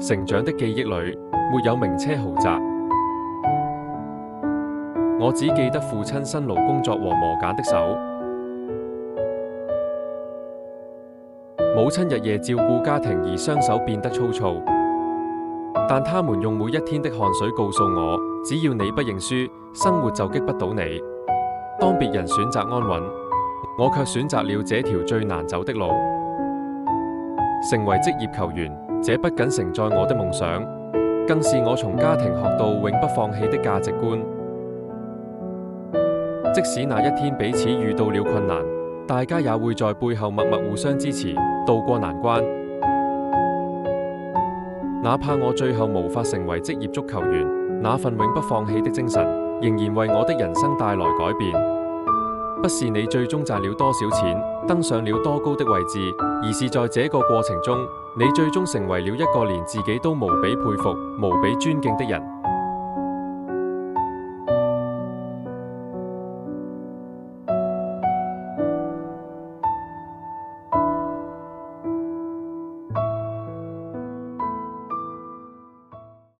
成長的記憶裏，沒有名車豪宅。我只記得父親辛勞工作和磨繭的手，母親日夜照顧家庭而雙手變得粗糙。但他們用每一天的汗水告訴我，只要你不認輸，生活就擊不倒你。當別人選擇安穩，我卻選擇了這條最難走的路。成為職業球員，這不僅承載我的夢想，更是我從家庭學到永不放棄的價值觀。即使那一天彼此遇到了困難，大家也會在背後默默互相支持，渡過難關。哪怕我最後無法成為職業足球員，那份永不放棄的精神，仍然為我的人生帶來改變。不是你最終賺了多少錢，登上了多高的位置，而是在這個過程中，你最終成為了一個連自己都無比佩服、無比尊敬的人。